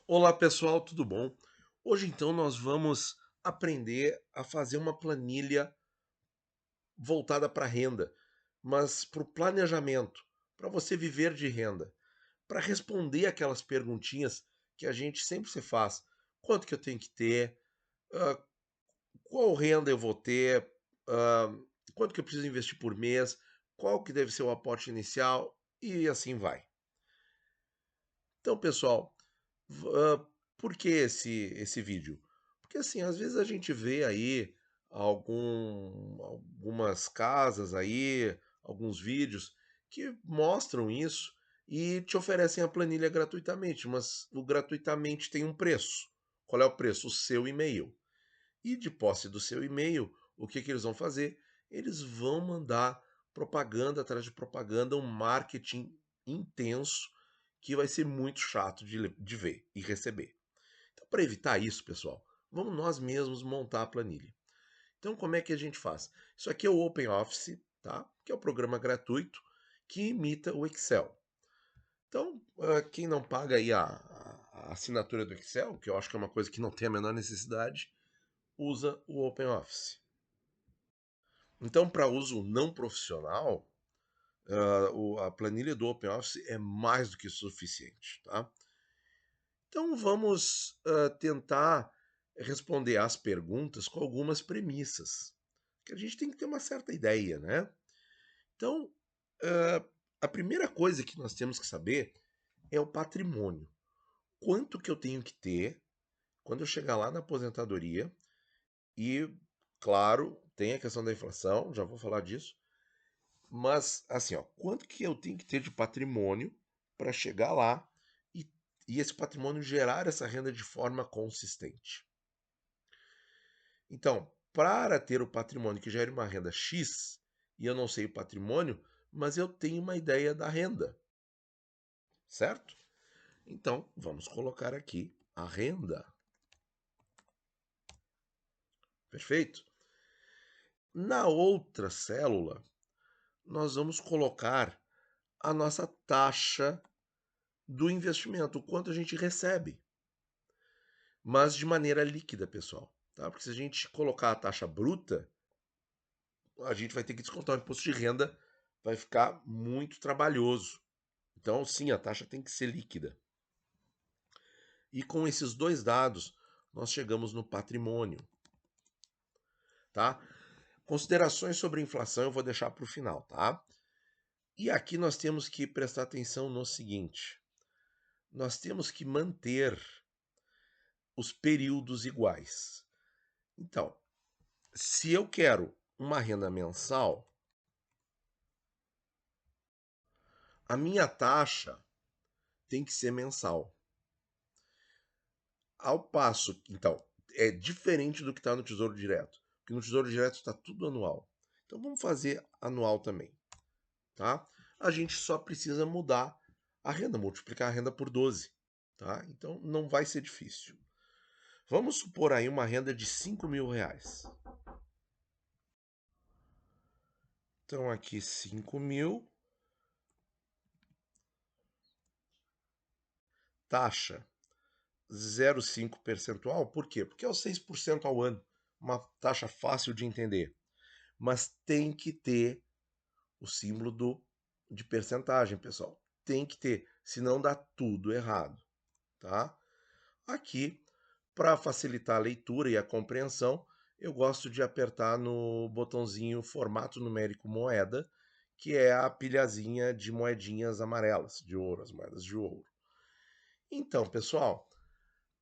Olá pessoal, tudo bom? Hoje então nós vamos aprender a fazer uma planilha voltada para renda, mas para o planejamento, para você viver de renda, para responder aquelas perguntinhas que a gente sempre se faz. Quanto que eu tenho que ter? Ah, qual renda eu vou ter? Ah, quanto que eu preciso investir por mês? Qual que deve ser o aporte inicial? E assim vai. Então, pessoal, por que esse vídeo? Porque assim, às vezes a gente vê aí algumas casas aí, alguns vídeos que mostram isso e te oferecem a planilha gratuitamente, mas o gratuitamente tem um preço. Qual é o preço? O seu e-mail. E de posse do seu e-mail, o que que eles vão fazer? Eles vão mandar propaganda atrás de propaganda, um marketing intenso que vai ser muito chato de ver e receber. Então, para evitar isso, pessoal, vamos nós mesmos montar a planilha. Então, como é que a gente faz? Isso aqui é o OpenOffice, tá? Que é o programa gratuito que imita o Excel. Então, quem não paga aí a assinatura do Excel, que eu acho que é uma coisa que não tem a menor necessidade, usa o OpenOffice. Então, para uso não profissional, a planilha do OpenOffice é mais do que suficiente, tá? Então, vamos tentar responder às perguntas com algumas premissas, que a gente tem que ter uma certa ideia, né? Então, a primeira coisa que nós temos que saber é o patrimônio. Quanto que eu tenho que ter quando eu chegar lá na aposentadoria e, claro, tem a questão da inflação, já vou falar disso. Mas, assim, ó, quanto que eu tenho que ter de patrimônio para chegar lá e, e esse patrimônio gerar essa renda de forma consistente? Então, para ter o patrimônio que gere uma renda X, e eu não sei o patrimônio, mas eu tenho uma ideia da renda, certo? Então, vamos colocar aqui a renda. Perfeito? Na outra célula, nós vamos colocar a nossa taxa do investimento, o quanto a gente recebe. Mas de maneira líquida, pessoal, tá? Porque se a gente colocar a taxa bruta, a gente vai ter que descontar o imposto de renda, vai ficar muito trabalhoso. Então, sim, a taxa tem que ser líquida. E com esses dois dados, nós chegamos no patrimônio, tá? Considerações sobre inflação eu vou deixar para o final, tá? E aqui nós temos que prestar atenção no seguinte: nós temos que manter os períodos iguais. Então, se eu quero uma renda mensal, a minha taxa tem que ser mensal. Ao passo, então, é diferente do que está no Tesouro Direto, porque no Tesouro Direto está tudo anual. Então vamos fazer anual também, tá? A gente só precisa mudar a renda, multiplicar a renda por 12, tá? Então não vai ser difícil. Vamos supor aí uma renda de R$ 5.000. Então aqui 5.000, taxa 0,5 percentual, por quê? Porque é os 6% ao ano, uma taxa fácil de entender. Mas tem que ter o símbolo de percentagem, pessoal. Tem que ter, senão dá tudo errado, tá? Aqui, para facilitar a leitura e a compreensão, eu gosto de apertar no botãozinho formato numérico moeda, que é a pilhazinha de moedinhas amarelas de ouro, as moedas de ouro. Então, pessoal,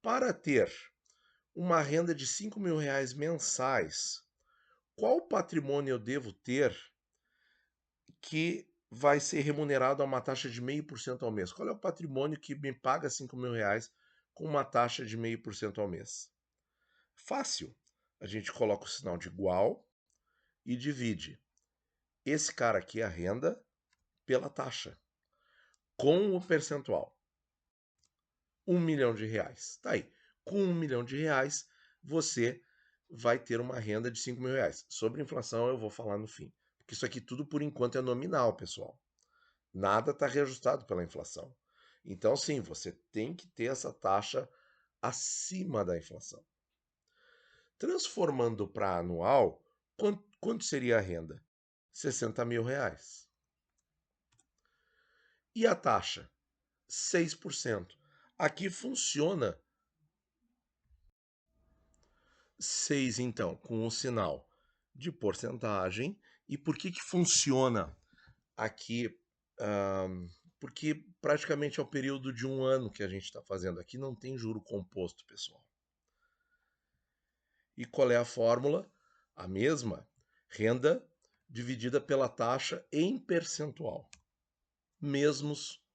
para ter uma renda de R$ 5.000 mensais, qual patrimônio eu devo ter que vai ser remunerado a uma taxa de 0,5% ao mês? Qual é o patrimônio que me paga R$ 5.000 com uma taxa de 0,5% ao mês? Fácil. A gente coloca o sinal de igual e divide esse cara aqui, a renda, pela taxa, com o percentual. R$ 1.000.000. Tá aí. Com R$ 1.000.000, você vai ter uma renda de R$ 5.000. Sobre inflação eu vou falar no fim. Porque isso aqui tudo por enquanto é nominal, pessoal. Nada está reajustado pela inflação. Então, sim, você tem que ter essa taxa acima da inflação. Transformando para anual, quanto seria a renda? R$ 60.000. E a taxa? 6%. Aqui funciona 6, então, com o sinal de porcentagem. E por que funciona aqui? Porque praticamente é o período de um ano que a gente está fazendo aqui, não tem juro composto, pessoal. E qual é a fórmula? A mesma, renda dividida pela taxa em percentual.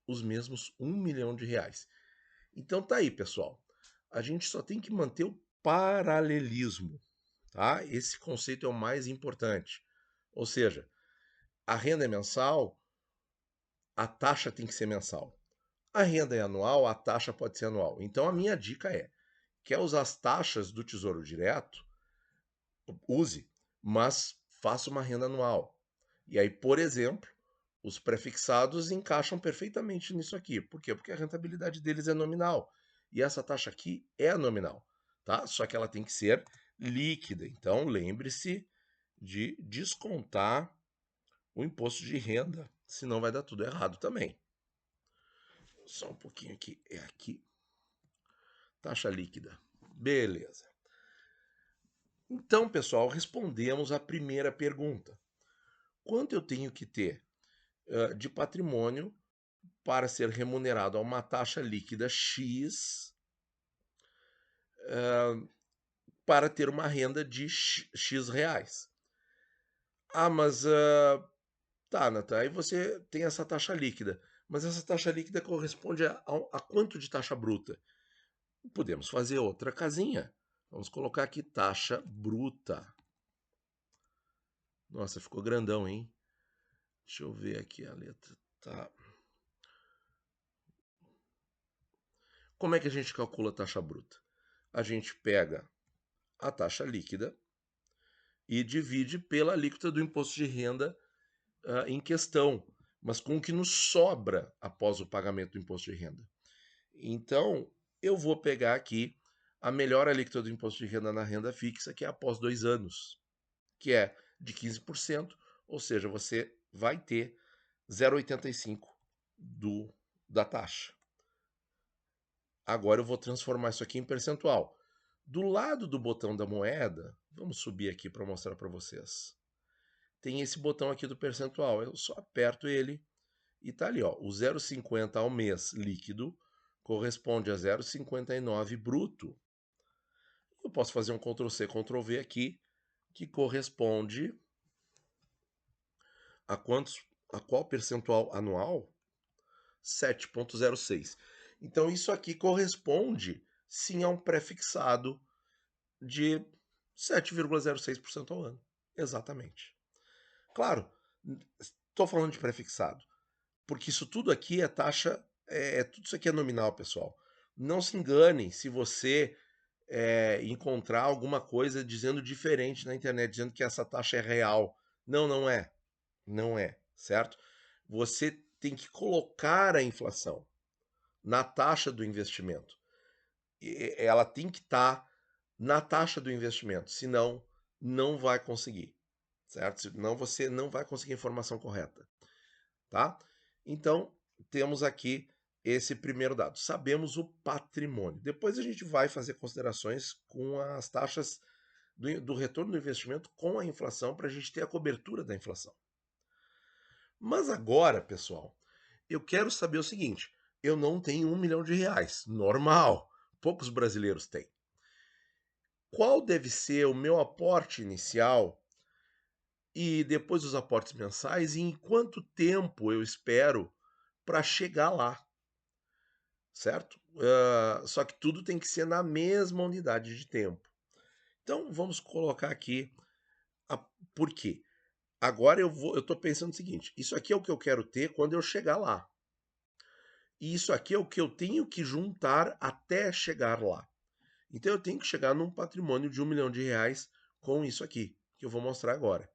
Os mesmos R$ 1 milhão. Então tá aí, pessoal. A gente só tem que manter o paralelismo, tá? Esse conceito é o mais importante. Ou seja, a renda é mensal, a taxa tem que ser mensal. A renda é anual, a taxa pode ser anual. Então a minha dica é: quer usar as taxas do Tesouro Direto? Use, mas faça uma renda anual. E aí, por exemplo, os prefixados encaixam perfeitamente nisso aqui. Por quê? Porque a rentabilidade deles é nominal. E essa taxa aqui é nominal, tá? Só que ela tem que ser líquida. Então, lembre-se de descontar o imposto de renda, senão vai dar tudo errado também. Só um pouquinho aqui. É aqui. Taxa líquida. Beleza. Então, pessoal, respondemos a primeira pergunta. Quanto eu tenho que ter de patrimônio para ser remunerado a uma taxa líquida X para ter uma renda de X reais? Ah, mas tá, Natan, aí você tem essa taxa líquida. Mas essa taxa líquida corresponde a quanto de taxa bruta? Podemos fazer outra casinha. Vamos colocar aqui taxa bruta. Nossa, ficou grandão, hein? Deixa eu ver aqui a letra. Tá. Como é que a gente calcula a taxa bruta? A gente pega a taxa líquida e divide pela alíquota do imposto de renda em questão, mas com o que nos sobra após o pagamento do imposto de renda. Então, eu vou pegar aqui a melhor alíquota do imposto de renda na renda fixa, que é após 2 anos, que é de 15%, ou seja, você vai ter 0,85 da taxa. Agora eu vou transformar isso aqui em percentual. Do lado do botão da moeda, vamos subir aqui para mostrar para vocês. Tem esse botão aqui do percentual. Eu só aperto ele e tá ali, ó. O 0,50 ao mês líquido corresponde a 0,59 bruto. Eu posso fazer um Ctrl+C, Ctrl+V aqui, que corresponde a qual percentual anual? 7,06. Então isso aqui corresponde sim a um prefixado de 7,06% ao ano. Exatamente. Claro, estou falando de prefixado, porque isso tudo aqui é taxa, tudo isso aqui é nominal, pessoal. Não se enganem se você encontrar alguma coisa dizendo diferente na internet, dizendo que essa taxa é real. Não, não é. Não é, certo? Você tem que colocar a inflação na taxa do investimento. Ela tem que estar na taxa do investimento, senão não vai conseguir, certo? Senão você não vai conseguir a informação correta, tá? Então, temos aqui esse primeiro dado. Sabemos o patrimônio. Depois a gente vai fazer considerações com as taxas do retorno do investimento com a inflação para a gente ter a cobertura da inflação. Mas agora, pessoal, eu quero saber o seguinte: eu não tenho R$ 1 milhão. Normal. Poucos brasileiros têm. Qual deve ser o meu aporte inicial e depois os aportes mensais e em quanto tempo eu espero para chegar lá, certo? Só que tudo tem que ser na mesma unidade de tempo. Então vamos colocar aqui por quê? Agora eu estou pensando o seguinte: isso aqui é o que eu quero ter quando eu chegar lá. E isso aqui é o que eu tenho que juntar até chegar lá. Então eu tenho que chegar num patrimônio de R$ 1 milhão com isso aqui, que eu vou mostrar agora.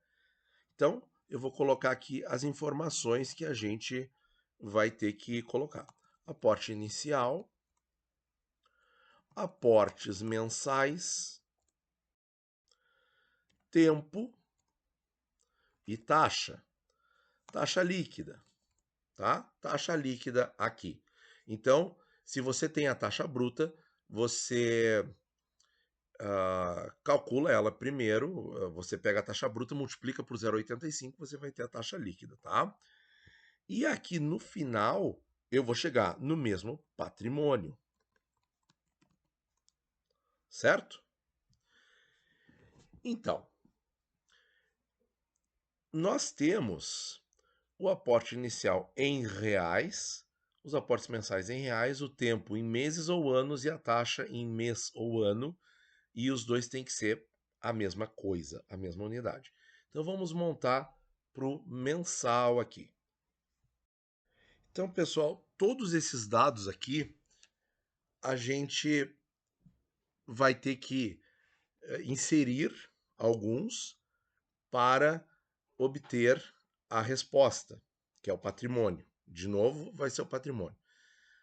Então, eu vou colocar aqui as informações que a gente vai ter que colocar. aporte inicial, aportes mensais, tempo e taxa. Taxa líquida, tá? Taxa líquida aqui. Então, se você tem a taxa bruta, você calcula ela primeiro, você pega a taxa bruta, multiplica por 0,85, você vai ter a taxa líquida, tá? E aqui no final, eu vou chegar no mesmo patrimônio, certo? Então, nós temos o aporte inicial em reais, os aportes mensais em reais, o tempo em meses ou anos e a taxa em mês ou ano, e os dois têm que ser a mesma coisa, a mesma unidade. Então vamos montar para o mensal aqui. Então, pessoal, todos esses dados aqui a gente vai ter que inserir alguns para obter a resposta, que é o patrimônio. De novo, vai ser o patrimônio.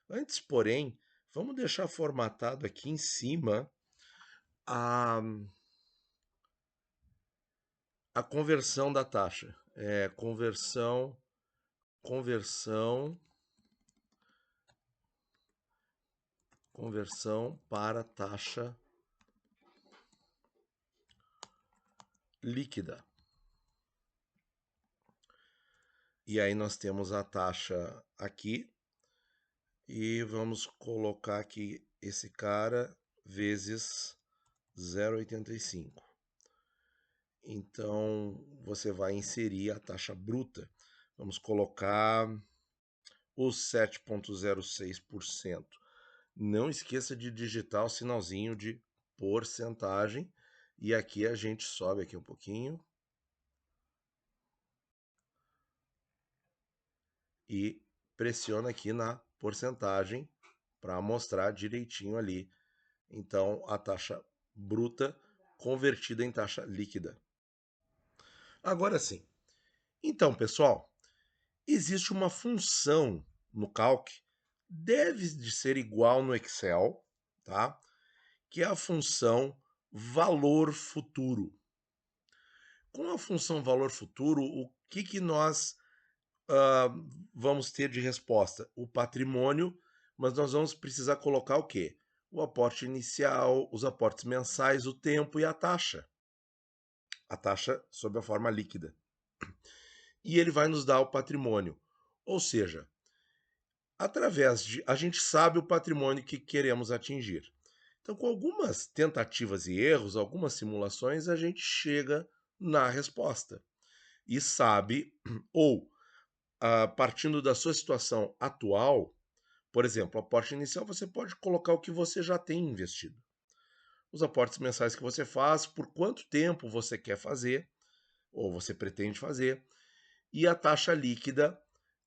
Antes, porém, vamos deixar formatado aqui em cima a conversão da taxa. Conversão para taxa líquida. E aí nós temos a taxa aqui e vamos colocar aqui esse cara vezes 0,85. Então você vai inserir a taxa bruta. Vamos colocar os 7,06%. Não esqueça de digitar o sinalzinho de porcentagem. E aqui a gente sobe aqui um pouquinho. E pressiona aqui na porcentagem para mostrar direitinho ali. Então, a taxa bruta convertida em taxa líquida. Agora sim. Então, pessoal, existe uma função no Calc, deve de ser igual no Excel, tá? Que é a função valor futuro. Com a função valor futuro, o que nós vamos ter de resposta? O patrimônio, mas nós vamos precisar colocar o quê? O aporte inicial, os aportes mensais, o tempo e a taxa. A taxa sob a forma líquida. E ele vai nos dar o patrimônio. Ou seja, através de. A gente sabe o patrimônio que queremos atingir. Então, com algumas tentativas e erros, algumas simulações, a gente chega na resposta. E sabe, ou partindo da sua situação atual, por exemplo, aporte inicial, você pode colocar o que você já tem investido. Os aportes mensais que você faz, por quanto tempo você quer fazer, ou você pretende fazer, e a taxa líquida,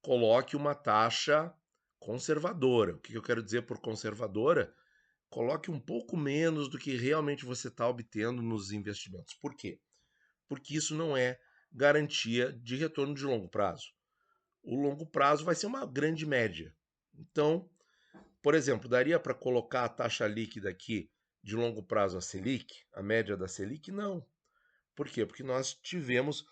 coloque uma taxa conservadora. O que eu quero dizer por conservadora? Coloque um pouco menos do que realmente você está obtendo nos investimentos. Por quê? Porque isso não é garantia de retorno de longo prazo. O longo prazo vai ser uma grande média. Então, por exemplo, daria para colocar a taxa líquida aqui de longo prazo a Selic, a média da Selic? Não. Por quê? Porque nós tivemos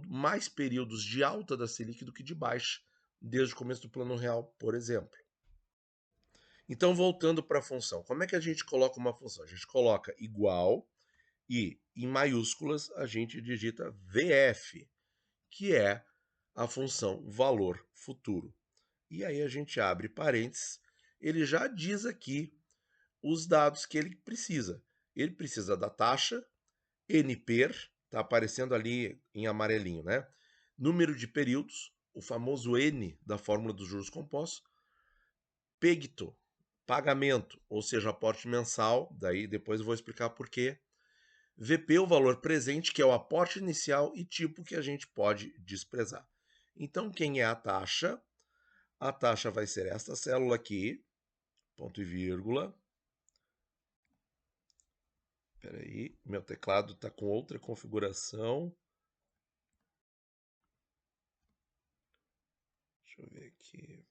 mais períodos de alta da Selic do que de baixa, desde o começo do Plano Real, por exemplo. Então, voltando para a função, como é que a gente coloca uma função? A gente coloca igual e, em maiúsculas, a gente digita VF, que é a função valor futuro. E aí a gente abre parênteses, ele já diz aqui os dados que ele precisa. Ele precisa da taxa, NPER, está aparecendo ali em amarelinho, né? Número de períodos, o famoso N da fórmula dos juros compostos, PEGTO, pagamento, ou seja, aporte mensal, daí depois eu vou explicar por quê. VP, o valor presente, que é o aporte inicial e tipo que a gente pode desprezar. Então, quem é a taxa? A taxa vai ser esta célula aqui, ponto e vírgula. Espera aí, meu teclado está com outra configuração. Deixa eu ver aqui.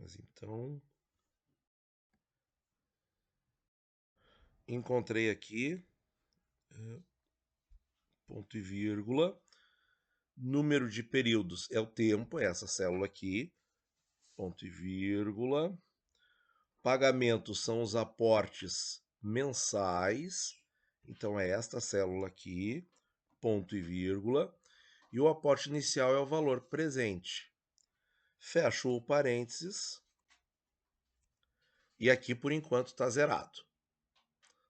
Mas então, encontrei aqui, ponto e vírgula. Número de períodos é o tempo, é essa célula aqui, ponto e vírgula. Pagamentos são os aportes mensais, então é esta célula aqui, ponto e vírgula. E o aporte inicial é o valor presente. Fecho o parênteses. E aqui, por enquanto, está zerado.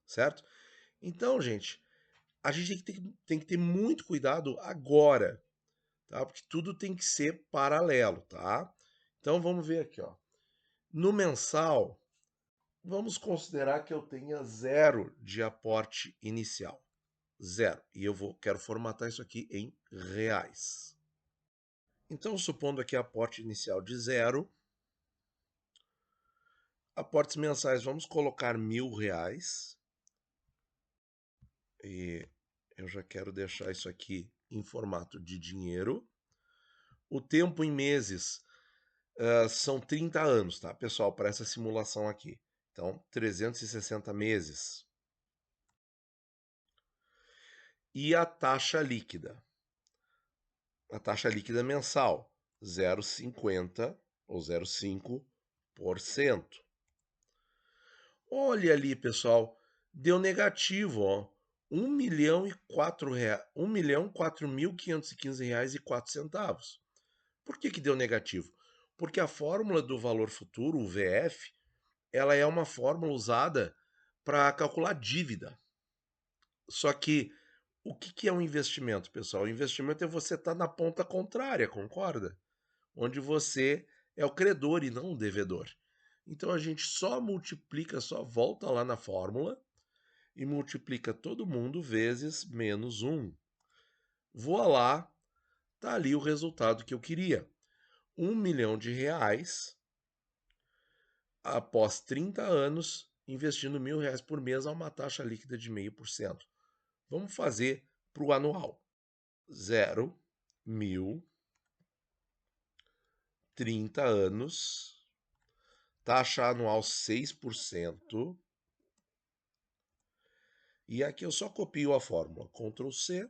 Certo? Então, gente, a gente tem que ter muito cuidado agora, tá? Porque tudo tem que ser paralelo, tá? Então, vamos ver aqui, ó. No mensal, vamos considerar que eu tenha zero de aporte inicial. Zero. E quero formatar isso aqui em reais. Então, supondo aqui aporte inicial de zero, aportes mensais, vamos colocar R$ 1.000. E eu já quero deixar isso aqui em formato de dinheiro. O tempo em meses são 30 anos, tá, pessoal, para essa simulação aqui. Então, 360 meses. E a taxa líquida? A taxa líquida mensal, 0,50 ou 0,5%. Olha ali, pessoal, deu negativo, ó. R$ 1.004.515,04. Por que deu negativo? Porque a fórmula do valor futuro, o VF, ela é uma fórmula usada para calcular dívida. Só que o que é um investimento, pessoal? O investimento é você estar na ponta contrária, concorda? Onde você é o credor e não o devedor. Então a gente só multiplica, só volta lá na fórmula e multiplica todo mundo vezes menos 1. Voa lá, tá ali o resultado que eu queria. R$ 1.000.000 após 30 anos, investindo R$ 1.000 por mês a uma taxa líquida de 0,5%. Vamos fazer para o anual. 0, 1.000, 30 anos, taxa anual 6%. E aqui eu só copio a fórmula. Ctrl C,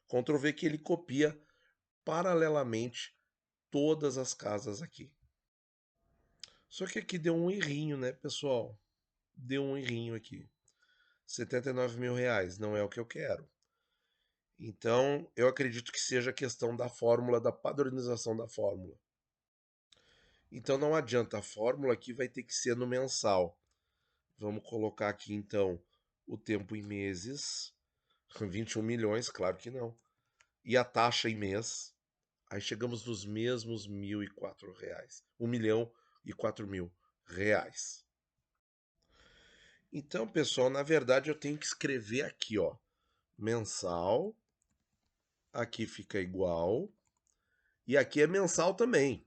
Ctrl V, que ele copia paralelamente todas as casas aqui. Só que aqui deu um errinho, né, pessoal? Deu um errinho aqui. R$ 79.000 não é o que eu quero. Então, eu acredito que seja a questão da fórmula, da padronização da fórmula. Então, não adianta, a fórmula aqui vai ter que ser no mensal. Vamos colocar aqui, então, o tempo em meses. 21 milhões, claro que não. E a taxa em mês. Aí chegamos nos mesmos R$ 1.004. R$ 1.004.000. Então, pessoal, na verdade eu tenho que escrever aqui, ó, mensal. Aqui fica igual. E aqui é mensal também.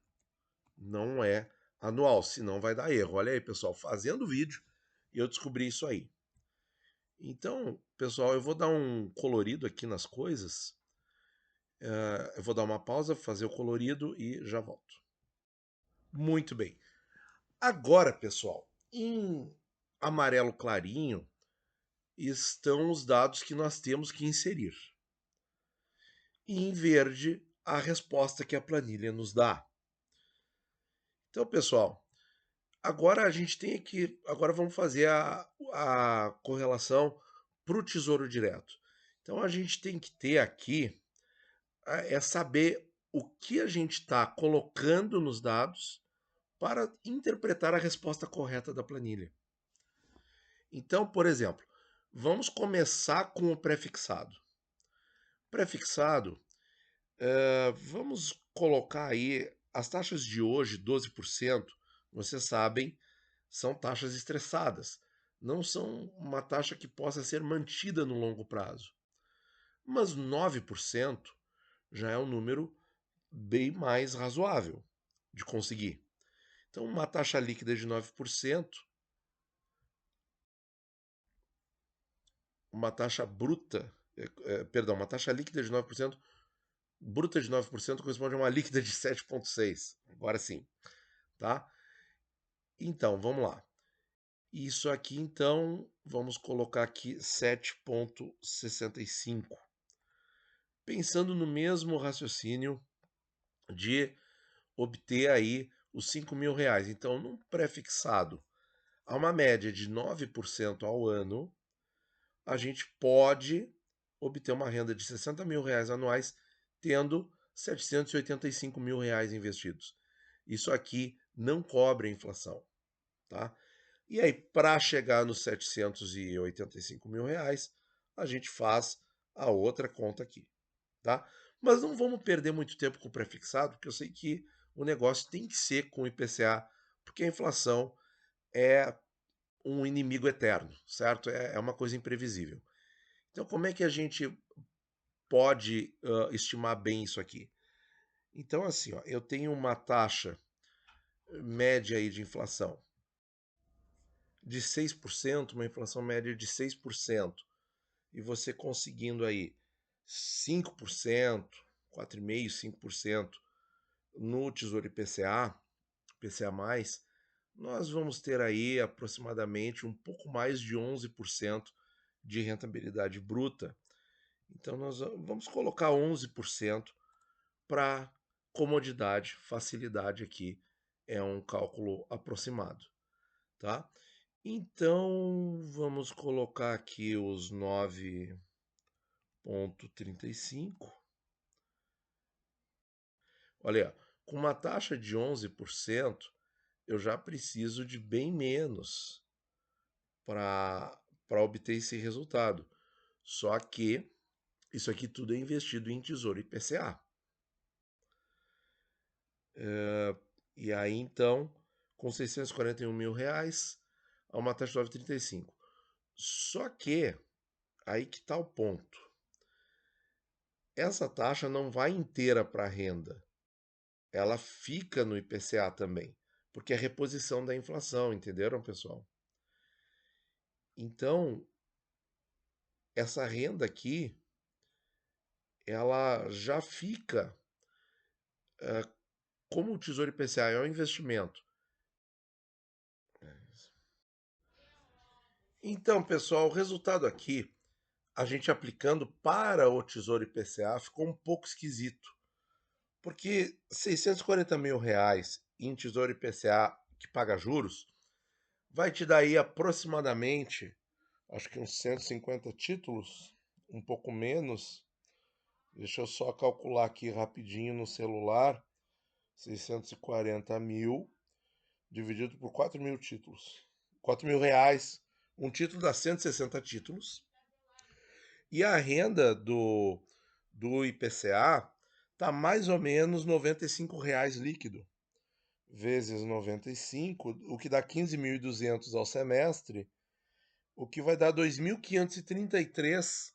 Não é anual, senão vai dar erro. Olha aí, pessoal, fazendo vídeo, eu descobri isso aí. Então, pessoal, eu vou dar um colorido aqui nas coisas. Eu vou dar uma pausa, fazer o colorido e já volto. Muito bem. Agora, pessoal, em amarelo clarinho estão os dados que nós temos que inserir. E em verde, a resposta que a planilha nos dá. Então, pessoal, agora a gente tem aqui. Agora vamos fazer a correlação para o Tesouro Direto. Então, a gente tem que ter aqui saber o que a gente está colocando nos dados para interpretar a resposta correta da planilha. Então, por exemplo, vamos começar com o prefixado. Prefixado, vamos colocar aí as taxas de hoje, 12%, vocês sabem, são taxas estressadas. Não são uma taxa que possa ser mantida no longo prazo. Mas 9% já é um número bem mais razoável de conseguir. Então, uma taxa líquida de 9%, uma taxa bruta, uma taxa líquida de 9%, bruta de 9% corresponde a uma líquida de 7,6%. Agora sim. tá? Então, vamos lá. Isso aqui, então, vamos colocar aqui 7,65. Pensando no mesmo raciocínio de obter aí os R$ 5.000. Então, num pré-fixado a uma média de 9% ao ano, a gente pode obter uma renda de R$ 60.000 anuais, tendo R$ 785.000 investidos. Isso aqui não cobre a inflação, tá? E aí, para chegar nos R$ 785.000, a gente faz a outra conta aqui, tá? Mas não vamos perder muito tempo com o prefixado, porque eu sei que o negócio tem que ser com o IPCA, porque a inflação é um inimigo eterno, certo? É uma coisa imprevisível. Então, como é que a gente pode estimar bem isso aqui? Então, assim, ó, eu tenho uma taxa média aí de inflação de 6%, uma inflação média de 6%, e você conseguindo aí 5%, 4,5%, 5% no Tesouro IPCA, IPCA+, nós vamos ter aí aproximadamente um pouco mais de 11% de rentabilidade bruta. Então nós vamos colocar 11% para comodidade, facilidade aqui, é um cálculo aproximado, tá? Então vamos colocar aqui os 9,35. Olha, com uma taxa de 11%, eu já preciso de bem menos para obter esse resultado. Só que isso aqui tudo é investido em Tesouro IPCA. E aí, então, com R$ 641.000, a uma taxa de 9,35. Só que, aí que está o ponto. Essa taxa não vai inteira para a renda. Ela fica no IPCA também, porque é reposição da inflação, entenderam, pessoal? Então, essa renda aqui, ela já fica, como o Tesouro IPCA é um investimento. Então, pessoal, o resultado aqui, a gente aplicando para o Tesouro IPCA, ficou um pouco esquisito. Porque R$ 640.000 em Tesouro IPCA que paga juros, vai te dar aí aproximadamente, acho que uns 150 títulos, um pouco menos. Deixa eu só calcular aqui rapidinho no celular. 640.000 dividido por 4.000 títulos. R$ 4.000. Um título dá 160 títulos. E a renda do IPCA está mais ou menos R$ 95 líquido. Vezes 95, o que dá 15.200 ao semestre, o que vai dar 2.533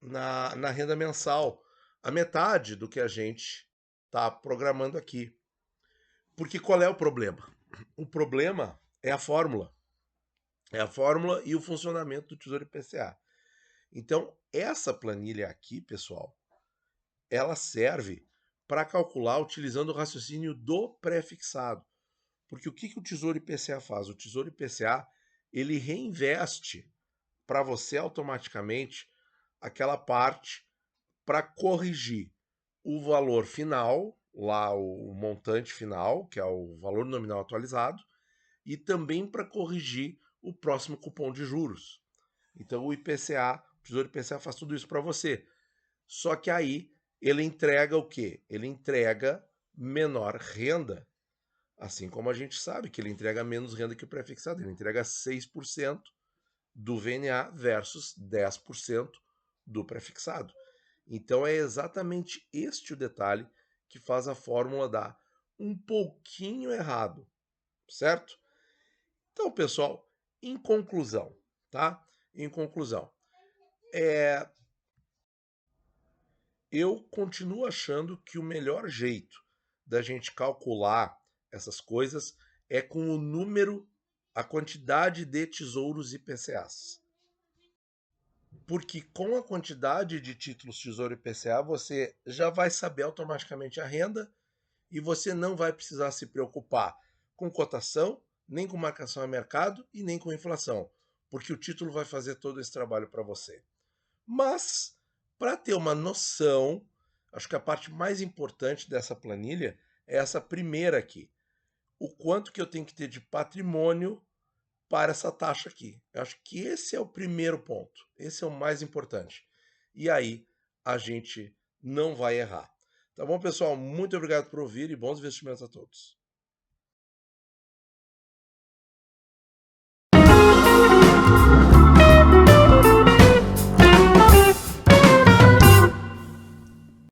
na renda mensal. A metade do que a gente está programando aqui. Porque qual é o problema? O problema é a fórmula. É a fórmula e o funcionamento do Tesouro IPCA. Então, essa planilha aqui, pessoal, ela serve para calcular utilizando o raciocínio do pré-fixado. Porque o que o Tesouro IPCA faz? O Tesouro IPCA, ele reinveste para você automaticamente aquela parte para corrigir o valor final, lá o montante final, que é o valor nominal atualizado, e também para corrigir o próximo cupom de juros. Então o IPCA, o Tesouro IPCA faz tudo isso para você. Só que aí ele entrega o quê? Ele entrega menor renda. Assim como a gente sabe que ele entrega menos renda que o prefixado, ele entrega 6% do VNA versus 10% do prefixado. Então é exatamente este o detalhe que faz a fórmula dar um pouquinho errado, certo? Então, pessoal, em conclusão, tá? Em conclusão, eu continuo achando que o melhor jeito da gente calcular essas coisas é com o número, a quantidade de tesouros IPCAs. Porque com a quantidade de títulos Tesouro IPCA, você já vai saber automaticamente a renda e você não vai precisar se preocupar com cotação, nem com marcação a mercado e nem com inflação, porque o título vai fazer todo esse trabalho para você. Mas, para ter uma noção, acho que a parte mais importante dessa planilha é essa primeira aqui. O quanto que eu tenho que ter de patrimônio para essa taxa aqui. Eu acho que esse é o primeiro ponto. Esse é o mais importante. E aí a gente não vai errar. Tá bom, pessoal? Muito obrigado por ouvir e bons investimentos a todos.